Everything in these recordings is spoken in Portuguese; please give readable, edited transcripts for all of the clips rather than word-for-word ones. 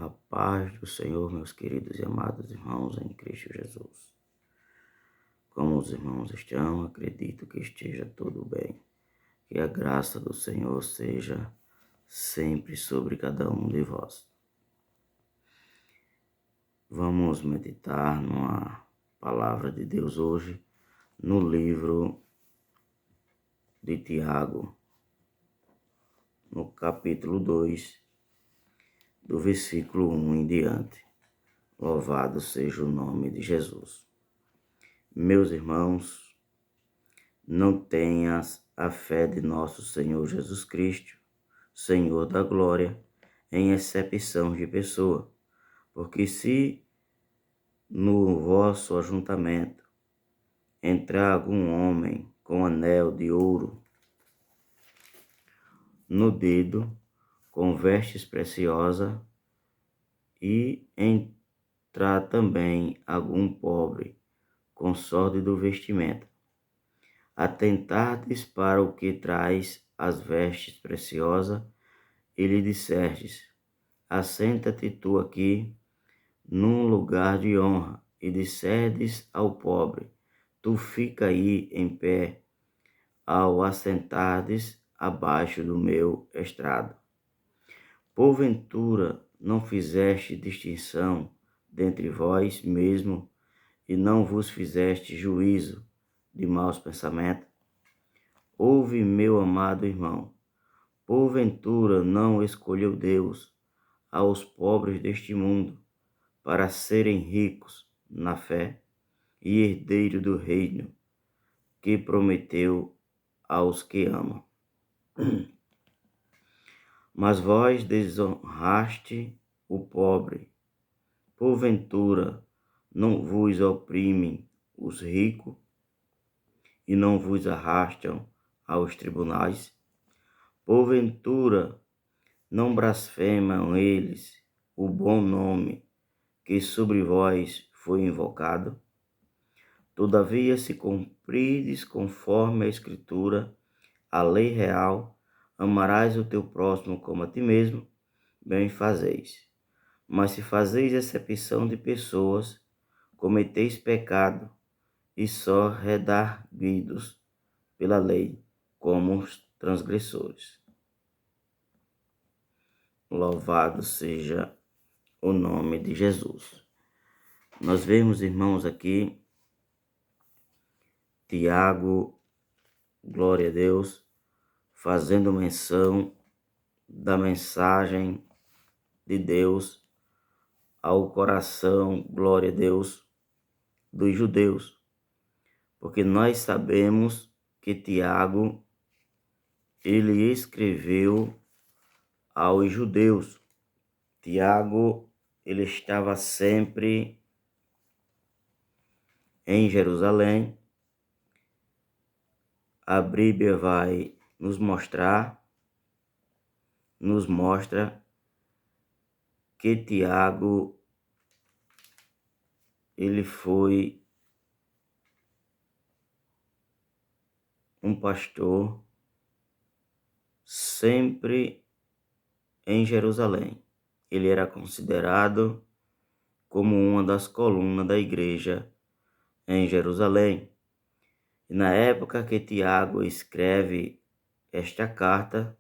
A paz do Senhor, meus queridos e amados irmãos em Cristo Jesus. Como os irmãos estão, acredito que esteja tudo bem. Que a graça do Senhor seja sempre sobre cada um de vós. Vamos meditar numa palavra de Deus hoje, no livro de Tiago, no capítulo 2, do versículo 1 em diante. Louvado seja o nome de Jesus. Meus irmãos, não tenhas a fé de nosso Senhor Jesus Cristo, Senhor da glória, em acepção de pessoa, porque se no vosso ajuntamento entrar algum homem com anel de ouro no dedo, com vestes preciosas, e entrar também algum pobre com sórdido vestimento, atentardes para o que traz as vestes preciosas, e lhe disserdes: assenta-te tu aqui num lugar de honra, e disserdes ao pobre: tu fica aí em pé, ao assentardes abaixo do meu estrado. Porventura não fizeste distinção dentre vós mesmo, e não vos fizeste juízo de maus pensamentos? Ouve, meu amado irmão, porventura não escolheu Deus aos pobres deste mundo para serem ricos na fé e herdeiro do reino que prometeu aos que amam? Mas vós desonraste o pobre. Porventura não vos oprimem os ricos e não vos arrastam aos tribunais? Porventura não blasfemam eles o bom nome que sobre vós foi invocado? Todavia, se cumprides conforme a Escritura, a lei real, amarás o teu próximo como a ti mesmo, bem fazeis. Mas se fazeis acepção de pessoas, cometeis pecado, e só redarguidos pela lei, como os transgressores. Louvado seja o nome de Jesus. Nós vemos, irmãos, aqui Tiago, glória a Deus, fazendo menção da mensagem de Deus ao coração, glória a Deus, dos judeus. Porque nós sabemos que Tiago, ele escreveu aos judeus. Tiago, ele estava sempre em Jerusalém. A Bíblia vai nos mostra que Tiago, ele foi um pastor sempre em Jerusalém. Ele era considerado como uma das colunas da igreja em Jerusalém. E na época que Tiago escreve esta carta,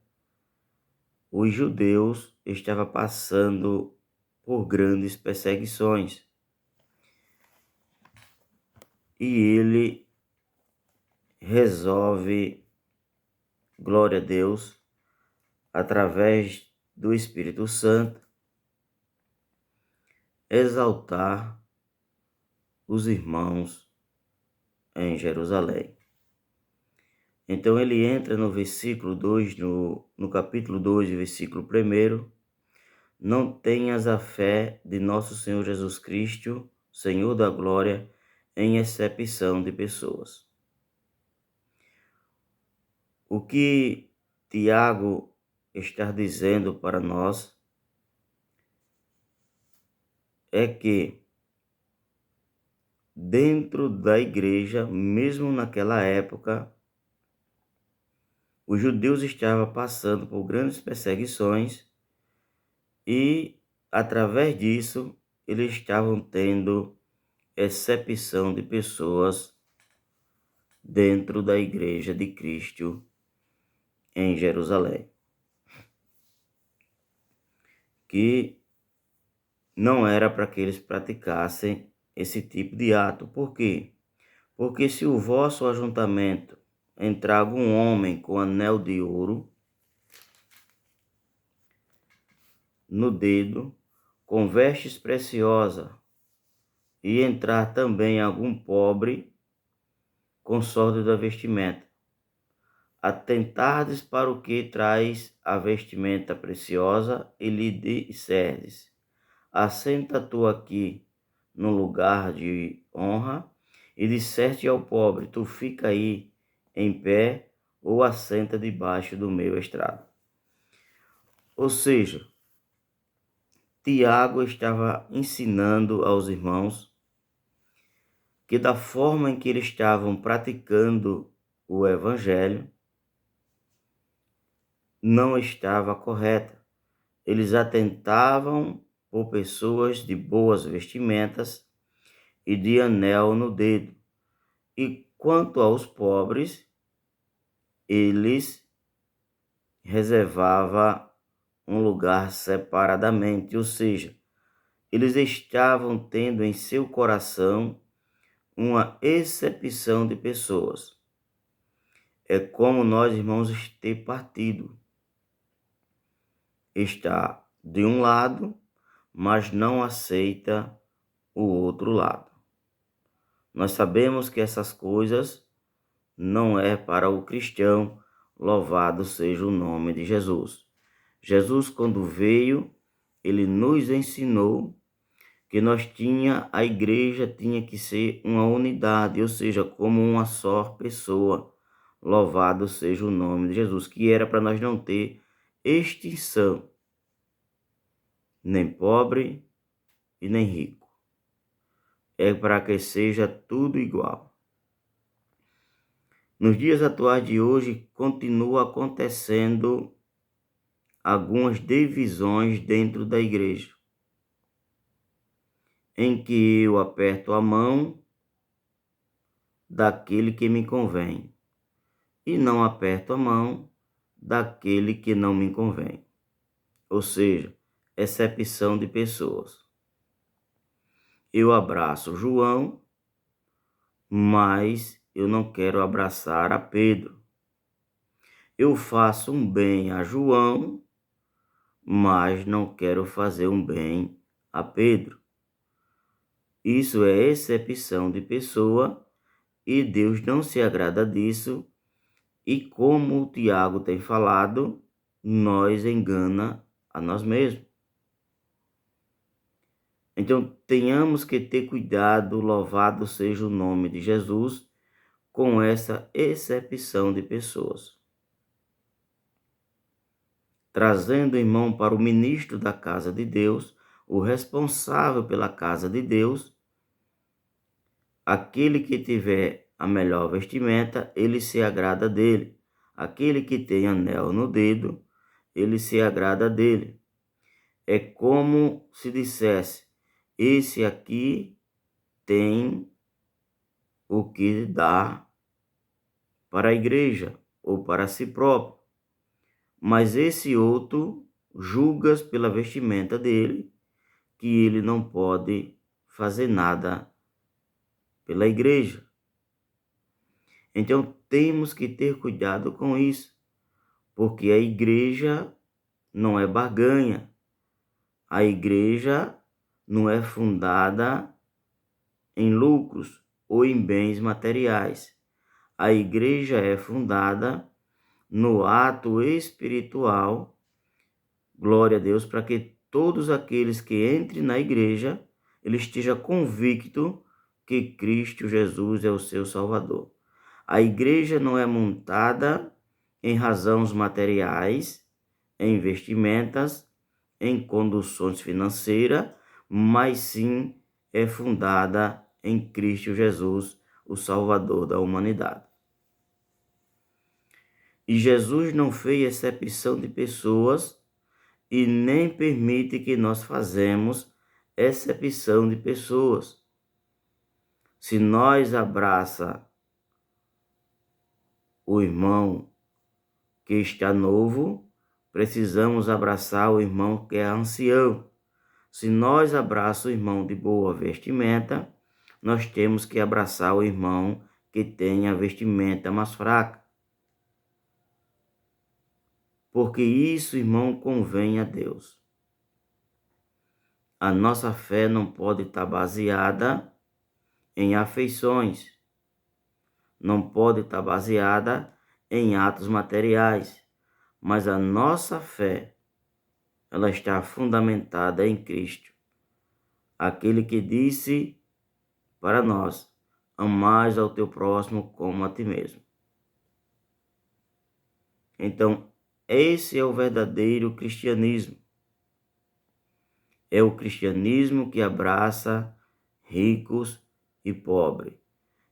os judeus estavam passando por grandes perseguições. E ele resolve, glória a Deus, através do Espírito Santo, exaltar os irmãos em Jerusalém. Então ele entra no versículo 2, no capítulo 2, versículo 1, não tenhas a fé de nosso Senhor Jesus Cristo, Senhor da glória, em acepção de pessoas. O que Tiago está dizendo para nós é que dentro da igreja, mesmo naquela época, os judeus estavam passando por grandes perseguições e através disso, eles estavam tendo excepção de pessoas dentro da igreja de Cristo em Jerusalém, que não era para que eles praticassem esse tipo de ato. Por quê? Porque se o vosso ajuntamento entrar algum homem com anel de ouro no dedo, com vestes preciosas, e entrar também algum pobre com sorte da vestimenta, atentardes para o que traz a vestimenta preciosa e lhe disserdes: assenta tu aqui no lugar de honra, e disseste ao pobre: tu fica aí em pé, ou assenta debaixo do meu estrado. Ou seja, Tiago estava ensinando aos irmãos que da forma em que eles estavam praticando o evangelho não estava correta. Eles atentavam por pessoas de boas vestimentas e de anel no dedo. E quanto aos pobres, eles reservavam um lugar separadamente, ou seja, eles estavam tendo em seu coração uma excepção de pessoas. É como nós, irmãos, ter partido. Está de um lado, mas não aceita o outro lado. Nós sabemos que essas coisas não é para o cristão, louvado seja o nome de Jesus. Jesus, quando veio, ele nos ensinou que a igreja tinha que ser uma unidade, ou seja, como uma só pessoa. Louvado seja o nome de Jesus, que era para nós não ter extinção, nem pobre e nem rico. É para que seja tudo igual. Nos dias atuais de hoje, continua acontecendo algumas divisões dentro da igreja, em que eu aperto a mão daquele que me convém e não aperto a mão daquele que não me convém. Ou seja, excepção de pessoas. Eu abraço João, mas eu não quero abraçar a Pedro. Eu faço um bem a João, mas não quero fazer um bem a Pedro. Isso é excepção de pessoa e Deus não se agrada disso. E como o Tiago tem falado, nós engana a nós mesmos. Então, tenhamos que ter cuidado, louvado seja o nome de Jesus, com essa excepção de pessoas. Trazendo, irmão, para o ministro da casa de Deus, o responsável pela casa de Deus, aquele que tiver a melhor vestimenta, ele se agrada dele. Aquele que tem anel no dedo, ele se agrada dele. É como se dissesse: esse aqui tem o que dá para a igreja ou para si próprio, mas esse outro julgas pela vestimenta dele que ele não pode fazer nada pela igreja. Então temos que ter cuidado com isso, porque a igreja não é barganha. A igreja não é fundada em lucros ou em bens materiais. A igreja é fundada no ato espiritual, glória a Deus, para que todos aqueles que entrem na igreja, ele esteja convicto que Cristo Jesus é o seu Salvador. A igreja não é montada em razões materiais, em vestimentas, em conduções financeiras, mas sim é fundada em Cristo Jesus, o Salvador da humanidade. E Jesus não fez excepção de pessoas e nem permite que nós façamos exceção de pessoas. Se nós abraça o irmão que está novo, precisamos abraçar o irmão que é ancião. Se nós abraçamos o irmão de boa vestimenta, nós temos que abraçar o irmão que tem a vestimenta mais fraca. Porque isso, irmão, convém a Deus. A nossa fé não pode estar baseada em afeições, não pode estar baseada em atos materiais, mas a nossa fé, ela está fundamentada em Cristo, aquele que disse para nós: amais ao teu próximo como a ti mesmo. Então, esse é o verdadeiro cristianismo. É o cristianismo que abraça ricos e pobres.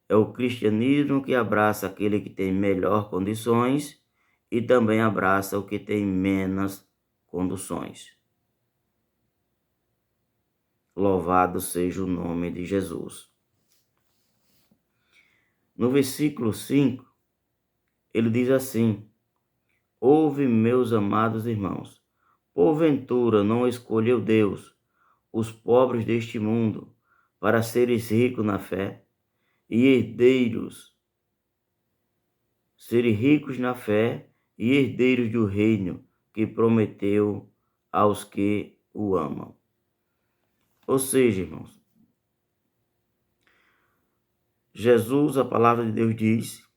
É o cristianismo que abraça aquele que tem melhor condições e também abraça o que tem menos condições. Louvado seja o nome de Jesus. No versículo 5, ele diz assim: ouve, meus amados irmãos, porventura não escolheu Deus os pobres deste mundo para seres ricos na fé e herdeiros, serem ricos na fé e herdeiros do reino que prometeu aos que o amam. Ou seja, irmãos, Jesus, a palavra de Deus diz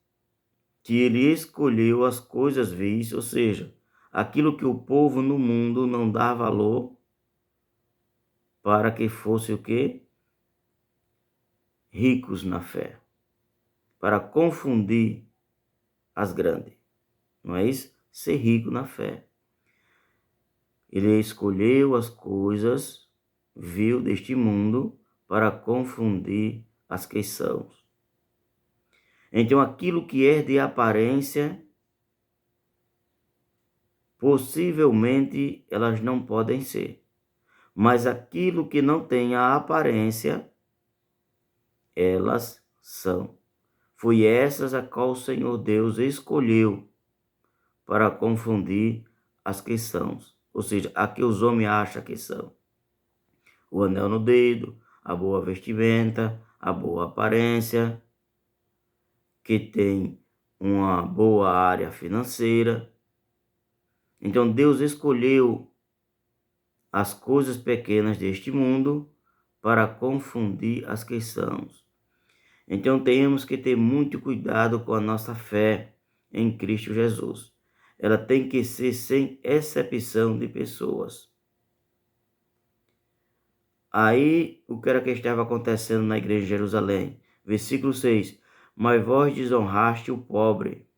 que ele escolheu as coisas vis, ou seja, aquilo que o povo no mundo não dá valor, para que fosse o quê? Ricos na fé, para confundir as grandes, não é isso? Ser rico na fé. Ele escolheu as coisas vil deste mundo para confundir as que são. Então, aquilo que é de aparência, possivelmente elas não podem ser. Mas aquilo que não tem a aparência, elas são. Foi essas a qual o Senhor Deus escolheu para confundir as que são. Ou seja, a que os homens acham que são. O anel no dedo, a boa vestimenta, a boa aparência, que tem uma boa área financeira. Então Deus escolheu as coisas pequenas deste mundo para confundir as que são. Então temos que ter muito cuidado com a nossa fé em Cristo Jesus. Ela tem que ser sem exceção de pessoas. Aí, o que era que estava acontecendo na igreja de Jerusalém? Versículo 6. Mas vós desonraste o pobre.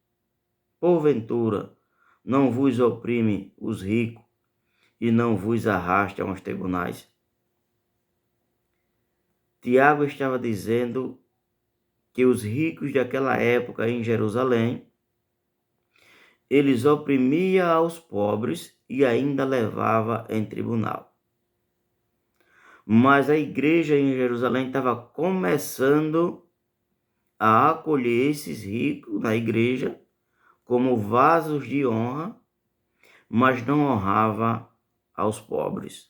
Porventura, não vos oprime os ricos e não vos arrasta aos tribunais? Tiago estava dizendo que os ricos daquela época em Jerusalém, eles oprimiam aos pobres e ainda levava em tribunal. Mas a igreja em Jerusalém estava começando a acolher esses ricos na igreja como vasos de honra, mas não honrava aos pobres.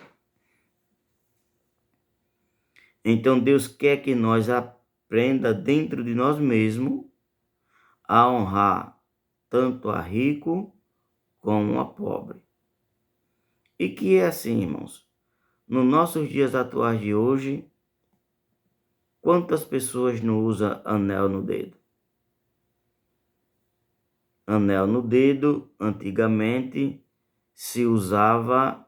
Então Deus quer que nós aprenda dentro de nós mesmos a honrar tanto a rico como a pobre. E que é assim, irmãos. Nos nossos dias atuais de hoje, quantas pessoas não usam anel no dedo? Anel no dedo, antigamente, se usava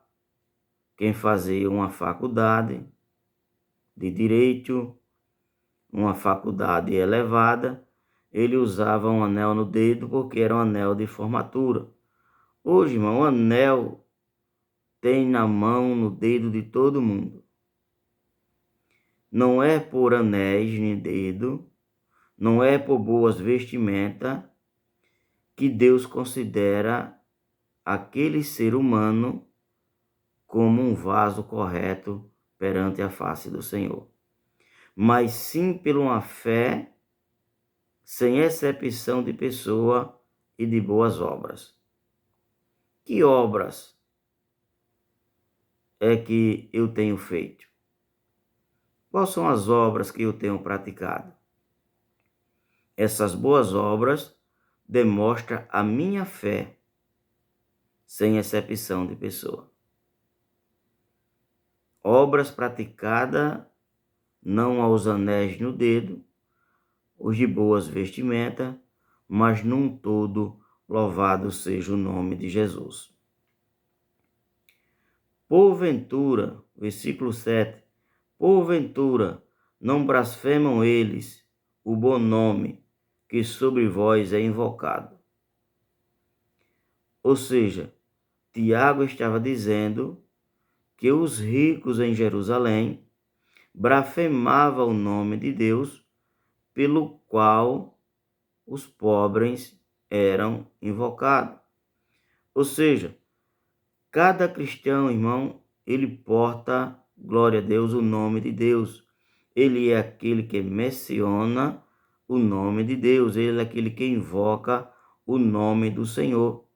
quem fazia uma faculdade de direito, uma faculdade elevada, ele usava um anel no dedo porque era um anel de formatura. Hoje, irmão, o anel tem na mão, no dedo de todo mundo. Não é por anéis nem dedo, não é por boas vestimentas que Deus considera aquele ser humano como um vaso correto perante a face do Senhor, mas sim por uma fé sem exceção de pessoa e de boas obras. Que obras é que eu tenho feito? Quais são as obras que eu tenho praticado? Essas boas obras demonstram a minha fé, sem exceção de pessoa. Obras praticadas não aos anéis no dedo, os de boas vestimentas, mas num todo louvado seja o nome de Jesus. Porventura, versículo 7, porventura não blasfemam eles o bom nome que sobre vós é invocado. Ou seja, Tiago estava dizendo que os ricos em Jerusalém blasfemavam o nome de Deus, pelo qual os pobres eram invocados. Ou seja, cada cristão, irmão, ele porta, glória a Deus, o nome de Deus. Ele é aquele que menciona o nome de Deus. Ele é aquele que invoca o nome do Senhor.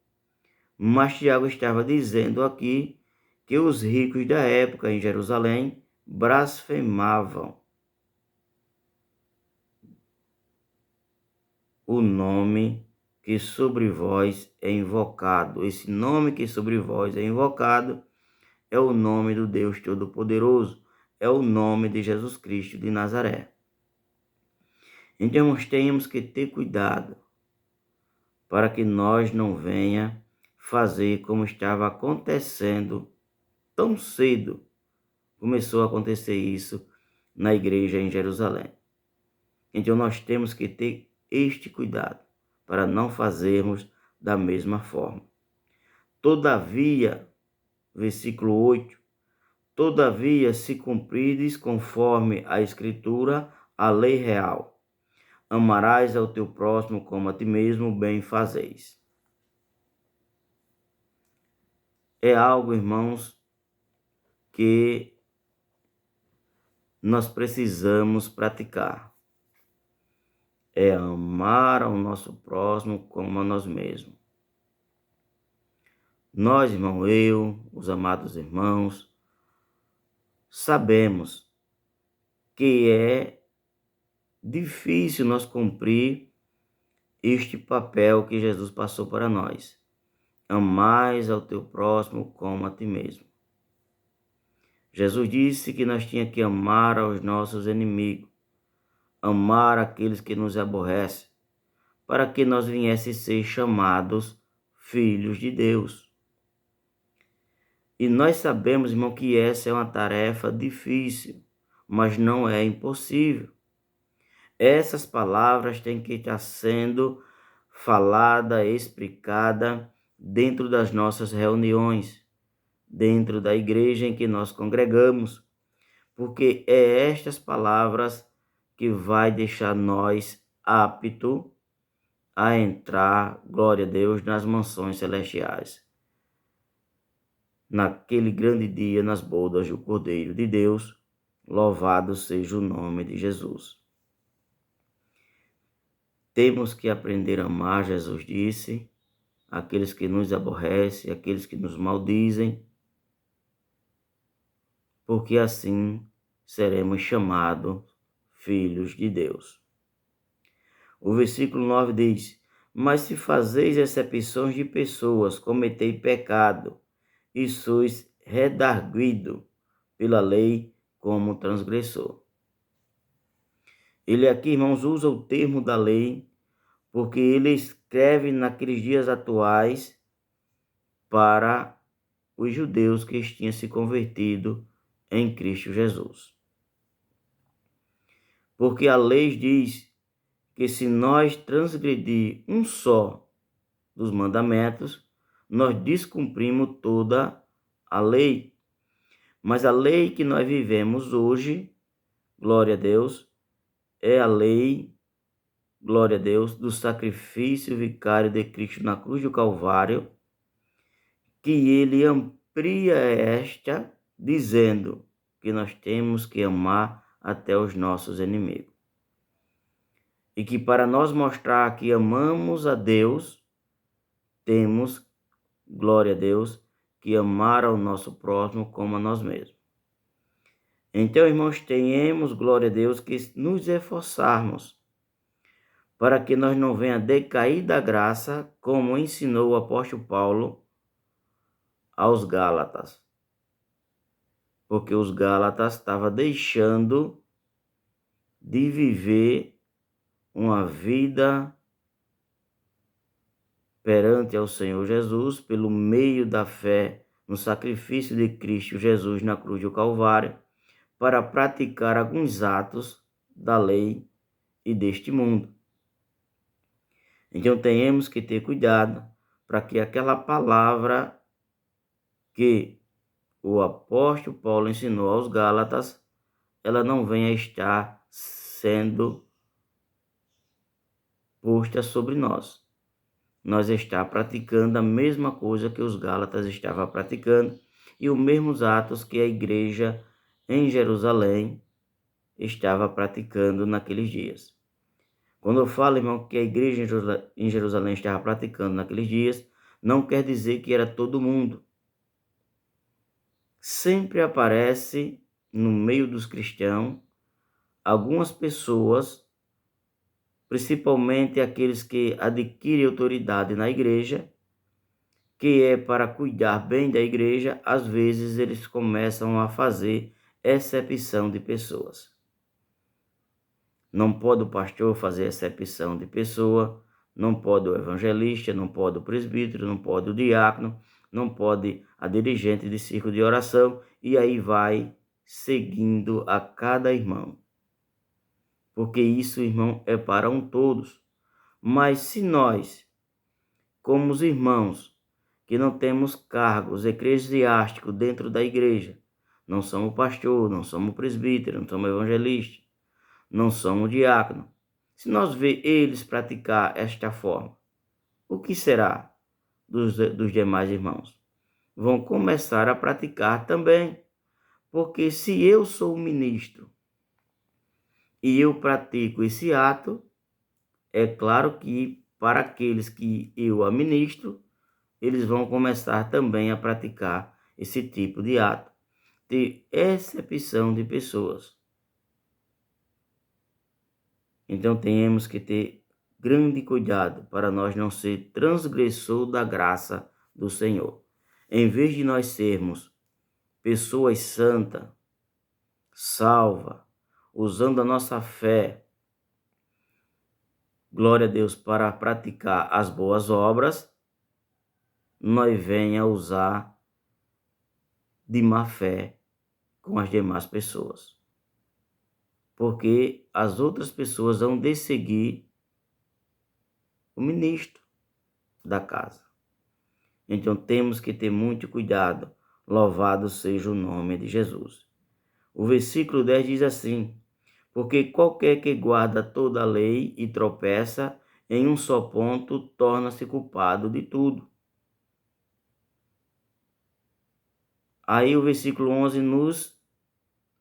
Mas Tiago estava dizendo aqui que os ricos da época em Jerusalém blasfemavam o nome que sobre vós é invocado. Esse nome que sobre vós é invocado é o nome do Deus Todo-Poderoso, é o nome de Jesus Cristo de Nazaré. Então nós temos que ter cuidado para que nós não venha fazer como estava acontecendo tão cedo. Começou a acontecer isso na igreja em Jerusalém. Então nós temos que ter este cuidado para não fazermos da mesma forma. Todavia, versículo 8, todavia se cumprides conforme a Escritura, a lei real, amarás ao teu próximo como a ti mesmo, bem fazeis. É algo, irmãos, que nós precisamos praticar. É amar ao nosso próximo como a nós mesmos. Nós, irmão, os amados irmãos, sabemos que é difícil nós cumprir este papel que Jesus passou para nós. Amais ao teu próximo como a ti mesmo. Jesus disse que nós tínhamos que amar aos nossos inimigos, amar aqueles que nos aborrecem, para que nós viéssemos ser chamados filhos de Deus. E nós sabemos, irmão, que essa é uma tarefa difícil, mas não é impossível. Essas palavras têm que estar sendo falada, explicada dentro das nossas reuniões, dentro da igreja em que nós congregamos, porque é estas palavras que vai deixar nós aptos a entrar, glória a Deus, nas mansões celestiais. Naquele grande dia, nas bodas do Cordeiro de Deus, louvado seja o nome de Jesus. Temos que aprender a amar, Jesus disse, aqueles que nos aborrecem, aqueles que nos maldizem, porque assim seremos chamados filhos de Deus. O versículo 9 diz: mas se fazeis exceções de pessoas, cometei pecado, e sois redarguido pela lei como transgressor. Ele aqui, irmãos, usa o termo da lei, porque ele escreve naqueles dias atuais para os judeus que tinham se convertido em Cristo Jesus. Porque a lei diz que se nós transgredir um só dos mandamentos, nós descumprimos toda a lei. Mas a lei que nós vivemos hoje, glória a Deus, é a lei, glória a Deus, do sacrifício vicário de Cristo na cruz do Calvário, que ele cumpria esta, dizendo que nós temos que amar até os nossos inimigos. E que para nós mostrar que amamos a Deus, temos, glória a Deus, que amar ao nosso próximo como a nós mesmos. Então, irmãos, tenhamos, glória a Deus, que nos esforçarmos para que nós não venha decair da graça, como ensinou o apóstolo Paulo aos Gálatas. Porque os Gálatas estavam deixando de viver uma vida perante ao Senhor Jesus, pelo meio da fé no sacrifício de Cristo Jesus na cruz do Calvário, para praticar alguns atos da lei e deste mundo. Então, temos que ter cuidado para que aquela palavra que o apóstolo Paulo ensinou aos Gálatas, ela não venha estar sendo posta sobre nós. Nós está praticando a mesma coisa que os Gálatas estavam praticando e os mesmos atos que a igreja em Jerusalém estava praticando naqueles dias. Quando eu falo, irmão, que a igreja em Jerusalém estava praticando naqueles dias, não quer dizer que era todo mundo. Sempre aparece no meio dos cristãos algumas pessoas, principalmente aqueles que adquirem autoridade na igreja, que é para cuidar bem da igreja, às vezes eles começam a fazer exceção de pessoas. Não pode o pastor fazer exceção de pessoa, não pode o evangelista, não pode o presbítero, não pode o diácono, não pode a dirigente de círculo de oração, e aí vai seguindo a cada irmão. Porque isso, irmão, é para um todos. Mas se nós, como os irmãos, que não temos cargos eclesiásticos dentro da igreja, não somos pastor, não somos presbítero, não somos evangelista, não somos diácono. Se nós ver eles praticar esta forma, o que será dos demais irmãos? Vão começar a praticar também. Porque se eu sou ministro e eu pratico esse ato, é claro que para aqueles que eu administro, eles vão começar também a praticar esse tipo de ato, de exceção de pessoas. Então, temos que ter grande cuidado para nós não ser transgressor da graça do Senhor. Em vez de nós sermos pessoas santas, salvas, usando a nossa fé, glória a Deus, para praticar as boas obras, nós venha usar de má fé com as demais pessoas. Porque as outras pessoas vão de seguir o ministro da casa. Então temos que ter muito cuidado. Louvado seja o nome de Jesus. O versículo 10 diz assim: porque qualquer que guarda toda a lei e tropeça em um só ponto, torna-se culpado de tudo. Aí o versículo 11 nos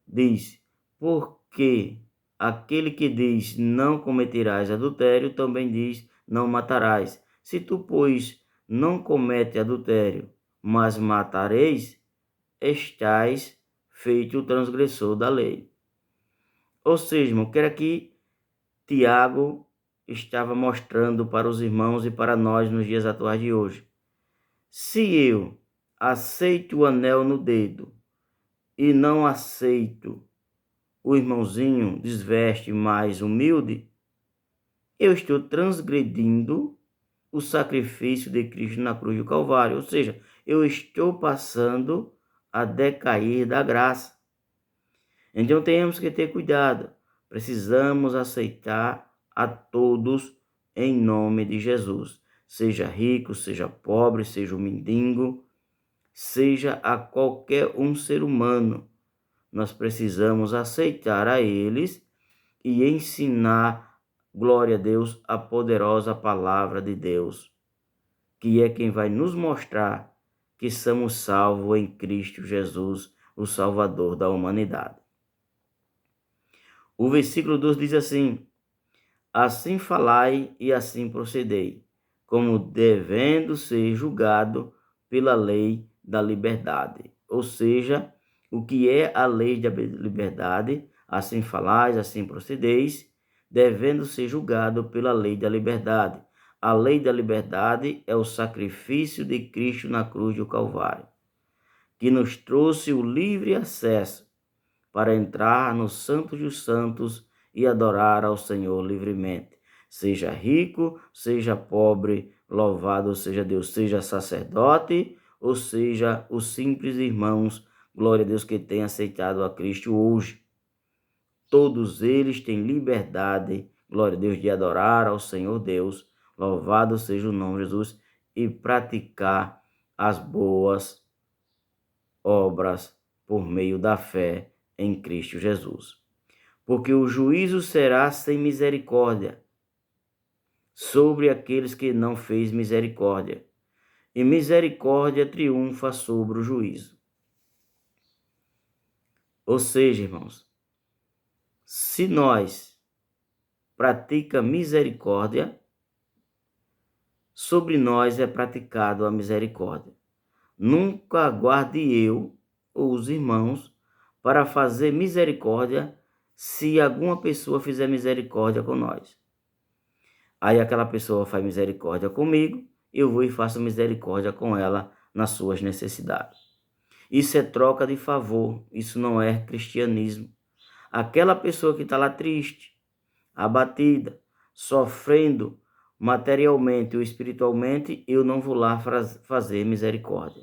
diz: porque aquele que diz não cometerás adultério, também diz não matarás. Se tu, pois, não comete adultério, mas matareis, estás feito o transgressor da lei. Ou seja, irmão, quero aqui Tiago estava mostrando para os irmãos e para nós nos dias atuais de hoje. Se eu aceito o anel no dedo e não aceito o irmãozinho desveste mais humilde, eu estou transgredindo o sacrifício de Cristo na cruz do Calvário. Ou seja, eu estou passando a decair da graça. Então temos que ter cuidado. Precisamos aceitar a todos em nome de Jesus. Seja rico, seja pobre, seja um mendigo, seja a qualquer um ser humano. Nós precisamos aceitar a eles e ensinar, glória a Deus, a poderosa palavra de Deus, que é quem vai nos mostrar que somos salvos em Cristo Jesus, o Salvador da humanidade. O versículo 2 diz assim: assim falai e assim procedei, como devendo ser julgado pela lei da liberdade. Ou seja, o que é a lei da liberdade? Assim falais, assim procedeis, devendo ser julgado pela lei da liberdade. A lei da liberdade é o sacrifício de Cristo na cruz do Calvário, que nos trouxe o livre acesso para entrar no Santo dos Santos e adorar ao Senhor livremente. Seja rico, seja pobre, louvado seja Deus, seja sacerdote, ou seja, os simples irmãos, glória a Deus, que têm aceitado a Cristo hoje. Todos eles têm liberdade, glória a Deus, de adorar ao Senhor Deus, louvado seja o nome de Jesus, e praticar as boas obras por meio da fé em Cristo Jesus. Porque o juízo será sem misericórdia sobre aqueles que não fez misericórdia, e misericórdia triunfa sobre o juízo. Ou seja, irmãos, se nós pratica misericórdia, sobre nós é praticado a misericórdia. Nunca aguarde eu ou os irmãos para fazer misericórdia se alguma pessoa fizer misericórdia com nós. Aí aquela pessoa faz misericórdia comigo, eu vou e faço misericórdia com ela nas suas necessidades. Isso é troca de favor, isso não é cristianismo. Aquela pessoa que está lá triste, abatida, sofrendo materialmente ou espiritualmente, eu não vou lá fazer misericórdia.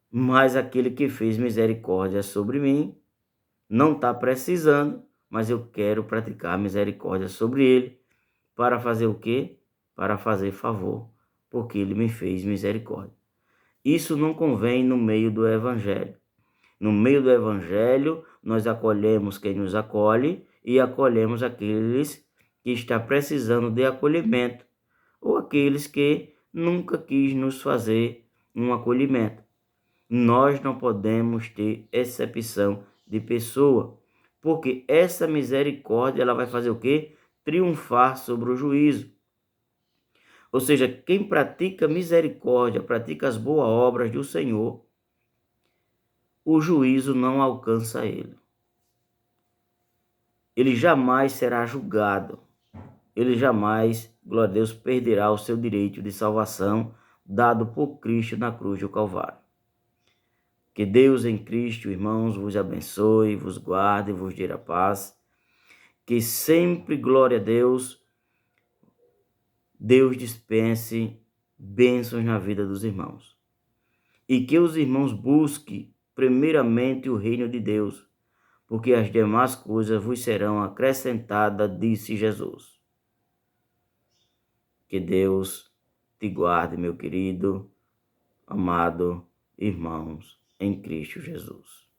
Mas aquele que fez misericórdia sobre mim, não está precisando, mas eu quero praticar misericórdia sobre ele, para fazer o quê? Para fazer favor, porque ele me fez misericórdia. Isso não convém no meio do evangelho. No meio do evangelho, nós acolhemos quem nos acolhe e acolhemos aqueles que estão precisando de acolhimento, ou aqueles que nunca quis nos fazer um acolhimento. Nós não podemos ter exceção de pessoa, porque essa misericórdia ela vai fazer o quê? Triunfar sobre o juízo. Ou seja, quem pratica misericórdia, pratica as boas obras do Senhor, o juízo não alcança ele. Ele jamais será julgado. Ele jamais, glória a Deus, perderá o seu direito de salvação dado por Cristo na cruz do Calvário. Que Deus em Cristo, irmãos, vos abençoe, vos guarde, vos dê a paz. Que sempre, glória a Deus, Deus dispense bênçãos na vida dos irmãos. E que os irmãos busquem primeiramente o reino de Deus, porque as demais coisas vos serão acrescentadas, disse Jesus. Que Deus te guarde, meu querido, amado irmãos, em Cristo Jesus.